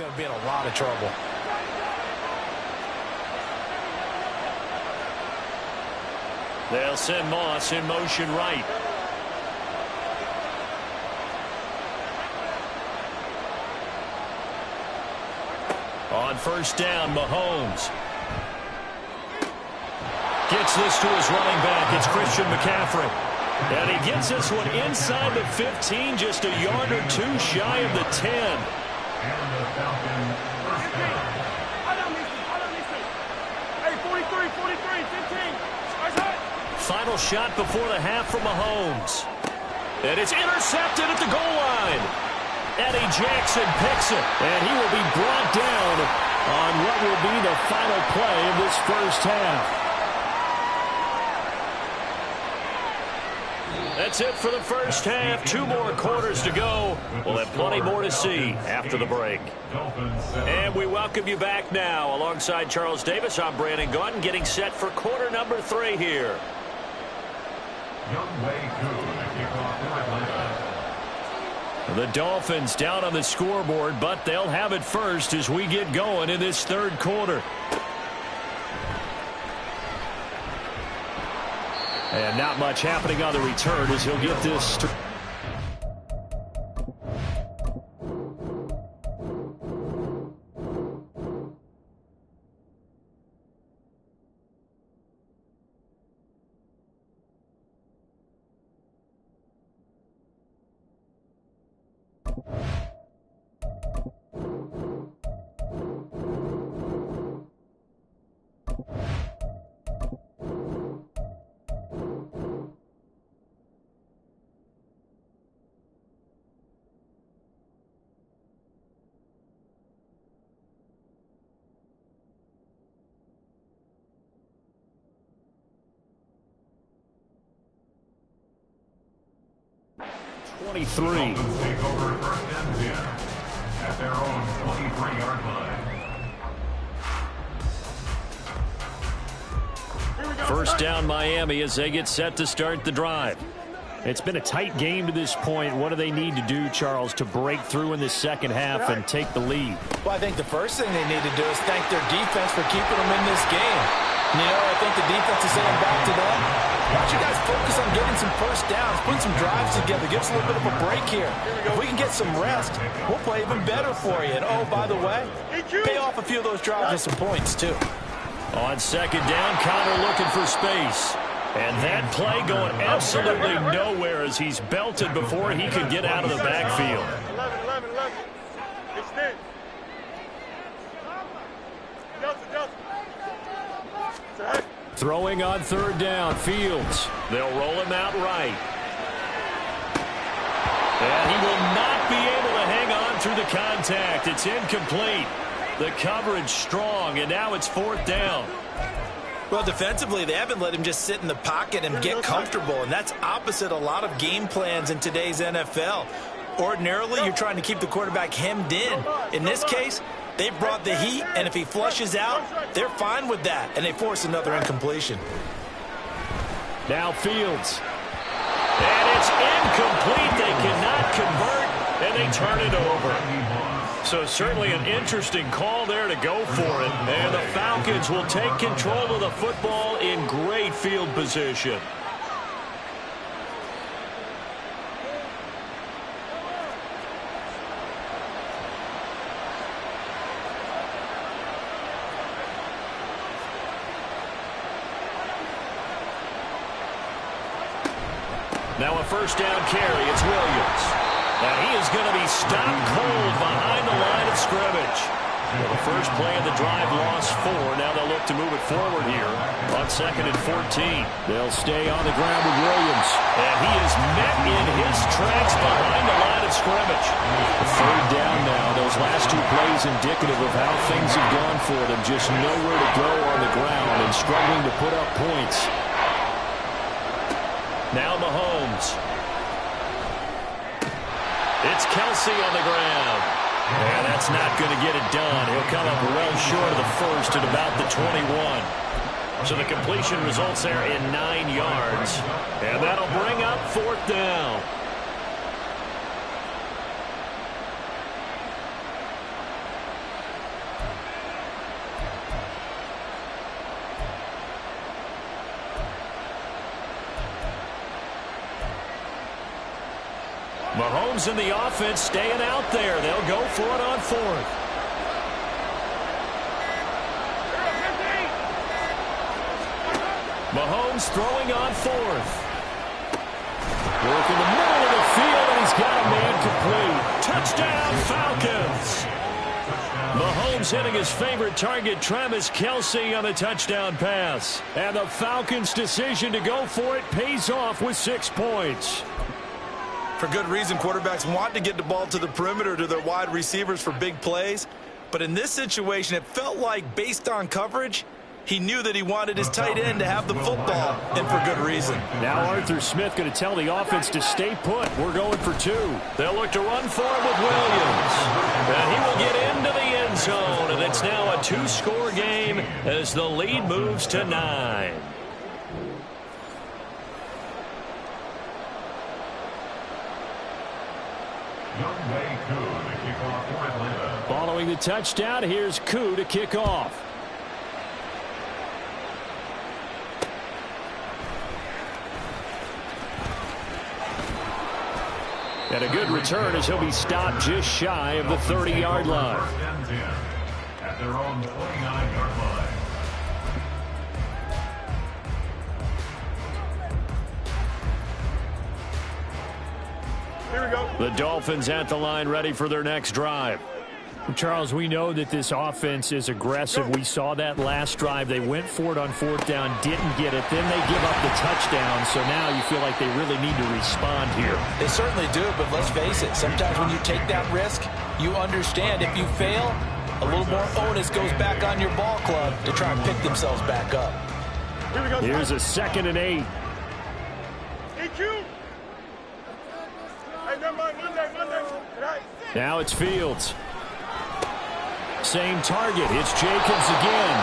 going to be in a lot of trouble. They'll send Moss in motion right. On first down, Mahomes gets this to his running back. It's Christian McCaffrey. And he gets this one inside the 15, just a yard or two shy of the 10. And the Falcons first down. Hey, 43, 15. Final shot before the half from Mahomes. And it's intercepted at the goal line. Eddie Jackson picks it. And he will be brought down on what will be the final play of this first half. That's it for the first half. 2 more quarters to go. We'll have plenty more to see after the break. And we welcome you back now. Alongside Charles Davis, I'm Brandon Gaudin, getting set for quarter number 3 here. The Dolphins down on the scoreboard, but they'll have it first as we get going in this third quarter. And not much happening on the return as he'll get this to 23. Take over first and 10 at their own 23-yard line. First down Miami as they get set to start the drive. It's been a tight game to this point. What do they need to do, Charles, to break through in the second half and take the lead? Well, I think the first thing they need to do is thank their defense for keeping them in this game. You know, I think the defense is saying back to them, why don't you guys focus on getting some first downs, putting some drives together, give us a little bit of a break here. If we can get some rest, we'll play even better for you. And, oh, by the way, pay off a few of those drives with some points, too. On second down, Connor looking for space. And that play going absolutely nowhere as he's belted before he could get out of the backfield. 11. Extend. Throwing on third down, Fields. They'll roll him out right. And he will not be able to hang on through the contact. It's incomplete. The coverage strong, and now it's fourth down. Well, defensively, they haven't let him just sit in the pocket and get comfortable, and that's opposite a lot of game plans in today's NFL. Ordinarily, you're trying to keep the quarterback hemmed in. In this case, they brought the heat, and if he flushes out, they're fine with that, and they force another incompletion. Now Fields. And it's incomplete. They cannot convert, and they turn it over. So certainly an interesting call there to go for it. And the Falcons will take control of the football in great field position. Now a first down carry. It's Williams. And he is going to be stopped cold behind the line of scrimmage. Well, the first play of the drive lost 4. Now they'll look to move it forward here on second and 14. They'll stay on the ground with Williams. And he is met in his tracks behind the line of scrimmage. Third down now. Those last 2 plays indicative of how things have gone for them. Just nowhere to go on the ground and struggling to put up points. Now Mahomes. It's Kelsey on the ground. And that's not going to get it done. He'll come up well short of the first at about the 21. So the completion results there in 9 yards. And that'll bring up fourth down. – 9 Mahomes and the offense staying out there. They'll go for it on fourth. Mahomes throwing on fourth. Work in the middle of the field, and he's got a man complete. Touchdown, Falcons. Mahomes hitting his favorite target, Travis Kelce, on the touchdown pass. And the Falcons' decision to go for it pays off with 6 points. For good reason, quarterbacks want to get the ball to the perimeter to their wide receivers for big plays. But in this situation, it felt like, based on coverage, he knew that he wanted his tight end to have the football, and for good reason. Now Arthur Smith going to tell the offense to stay put. We're going for 2. They'll look to run for it with Williams. And he will get into the end zone, and it's now a 2-score game as the lead moves to 9. Following the touchdown, here's Koo to kick off. And a good return as he'll be stopped just shy of the 30-yard line. At their own 29-yard line. Here we go. The Dolphins at the line, ready for their next drive. Charles, we know that this offense is aggressive. We saw that last drive. They went for it on fourth down, didn't get it. Then they give up the touchdown. So now you feel like they really need to respond here. They certainly do, but let's face it. Sometimes when you take that risk, you understand if you fail, a little more onus goes back on your ball club to try and pick themselves back up. Here we go. Here's a 2nd and 8. EQ. Hey, never mind. Monday. Right. Now it's Fields. Same target. It's Jacobs again.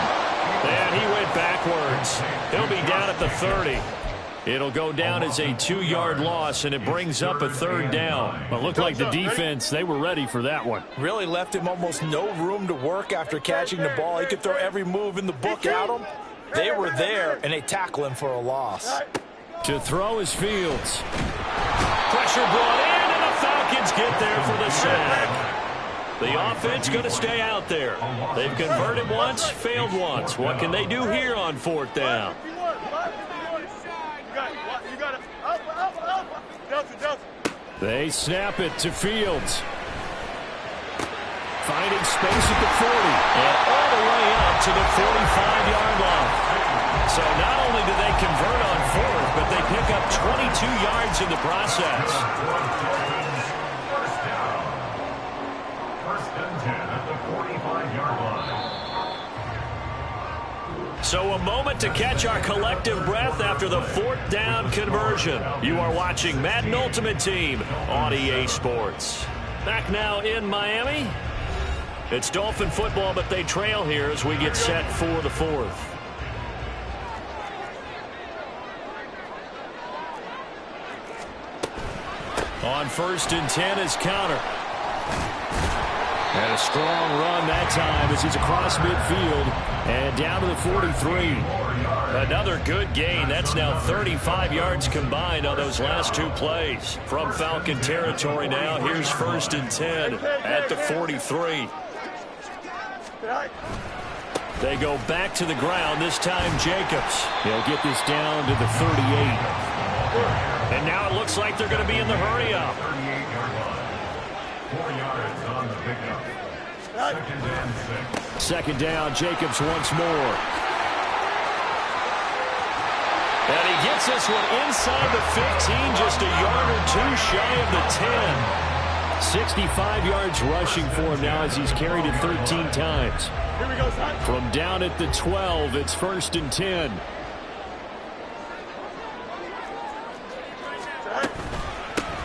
And he went backwards. He'll be down at the 30. It'll go down as a 2-yard loss, and it brings up a 3rd down. But looked like the defense, they were ready for that one. Really left him almost no room to work after catching the ball. He could throw every move in the book at him. They were there, and they tackle him for a loss. To throw is Fields. Pressure brought in, and the Falcons get there for the sack. The offense going to stay out there. They've converted once, failed once. What can they do here on 4th down? They snap it to Fields. Finding space at the 40. And all the way up to the 45-yard line. So not only do they convert on 4th, but they pick up 22 yards in the process. So a moment to catch our collective breath after the 4th down conversion. You are watching Madden Ultimate Team on EA Sports. Back now in Miami. It's Dolphin football, but they trail here as we get set for the 4th. On 1st and 10 is Counter. And a strong run that time as he's across midfield and down to the 43. Another good gain. That's now 35 yards combined on those last 2 plays. From Falcon territory now, here's 1st and 10 at the 43. They go back to the ground, this time Jacobs. He'll get this down to the 38. And now it looks like they're going to be in the hurry-up. 4 yards on the pickup. 2nd and 6. 2nd down, Jacobs once more. And he gets this one inside the 15, just a yard or 2 shy of the 10. 65 yards rushing for him now as he's carried it 13 times. Here we go, son. From down at the 12, it's 1st and 10.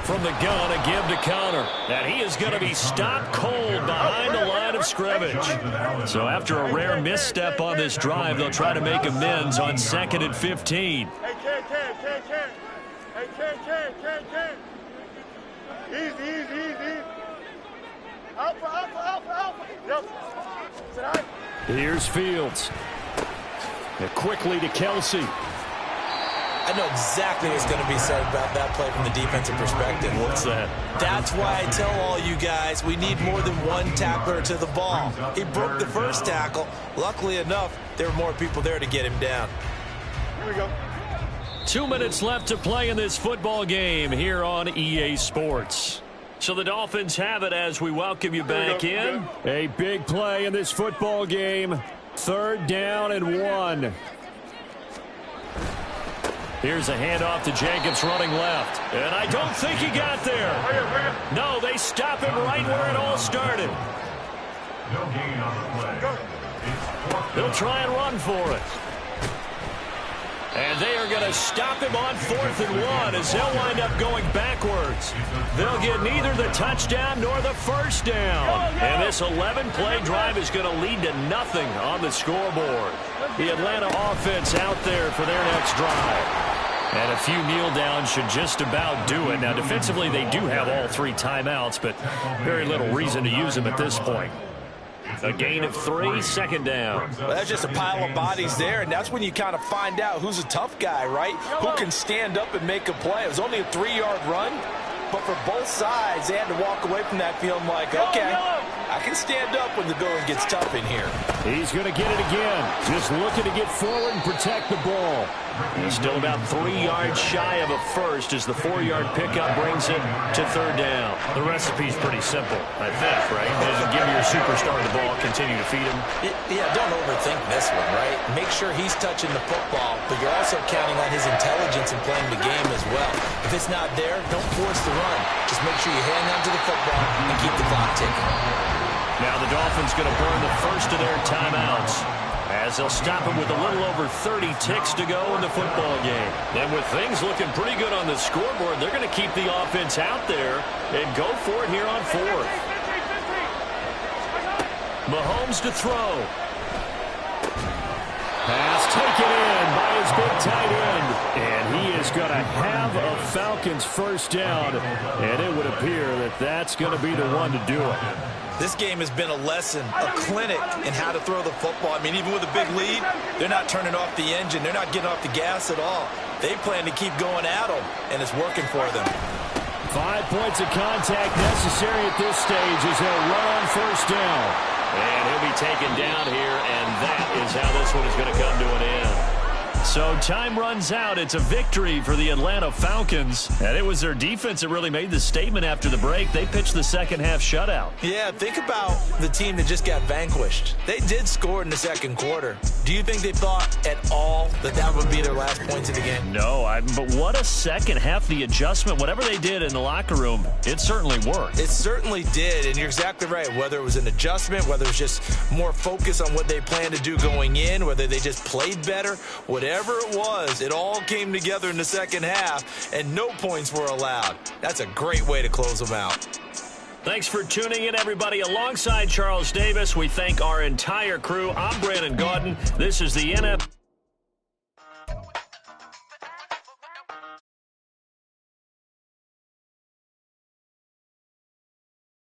From the gun, a give to Counter. And he is going to be stopped cold behind the line of scrimmage. So after a rare misstep on this drive, they'll try to make amends on 2nd and 15. Hey, Ken. Hey, Ken. Easy. Alpha. Yep. Here's Fields. And quickly to Kelce. I know exactly what's going to be said about that play from the defensive perspective. What's that? That's why I tell all you guys we need more than one tackler to the ball. He broke the first tackle. Luckily enough, there were more people there to get him down. Here we go. 2 minutes left to play in this football game here on EA Sports. So the Dolphins have it as we welcome you back in. A big play in this football game. 3rd down and 1. Here's a handoff to Jacobs running left. And I don't think he got there. No, they stop him right where it all started. No gain on the play. They'll try and run for it. And they are going to stop him on 4th and 1 as they'll wind up going backwards. They'll get neither the touchdown nor the first down. And this 11-play drive is going to lead to nothing on the scoreboard. The Atlanta offense out there for their next drive. And a few kneel downs should just about do it. Now, defensively, they do have all 3 timeouts, but very little reason to use them at this point. A gain of 3, 2nd down. Well, that's just a pile of bodies there, and that's when you kind of find out who's a tough guy, right? Who can stand up and make a play. It was only a 3-yard run, but for both sides, they had to walk away from that feeling like, okay, I can stand up when the going gets tough in here. He's going to get it again. Just looking to get forward and protect the ball. He's still about 3 yards shy of a first as the 4-yard pickup brings it to 3rd down. The recipe's pretty simple, I think, right? Just give your superstar the ball, continue to feed him. Yeah, don't overthink this one, right? Make sure he's touching the football, but you're also counting on his intelligence in playing the game as well. If it's not there, don't force the run. Just make sure you hang on to the football and keep the clock ticking. Now the Dolphins going to burn the first of their timeouts as they'll stop him with a little over 30 ticks to go in the football game. And with things looking pretty good on the scoreboard, they're going to keep the offense out there and go for it here on 4th. Mahomes to throw. Pass taken in by his big tight end. And he is going to have a Falcons first down. And it would appear that that's going to be the one to do it. This game has been a lesson, a clinic in how to throw the football. I mean, even with a big lead, they're not turning off the engine. They're not getting off the gas at all. They plan to keep going at them, and it's working for them. 5 points of contact necessary at this stage as they'll run on first down. And he'll be taken down here, and that is how this one is going to come to an end. So time runs out. It's a victory for the Atlanta Falcons. And it was their defense that really made the statement after the break. They pitched the second-half shutout. Yeah, think about the team that just got vanquished. They did score in the second quarter. Do you think they thought at all that that would be their last points of the game? No, but what a second half. The adjustment, whatever they did in the locker room, it certainly worked. It certainly did, and you're exactly right. Whether it was an adjustment, whether it was just more focus on what they planned to do going in, whether they just played better, whatever it was, it all came together in the second half, and no points were allowed. That's a great way to close them out. Thanks for tuning in, everybody. Alongside Charles Davis, we thank our entire crew. I'm Brandon Gaudin. This is the NFL.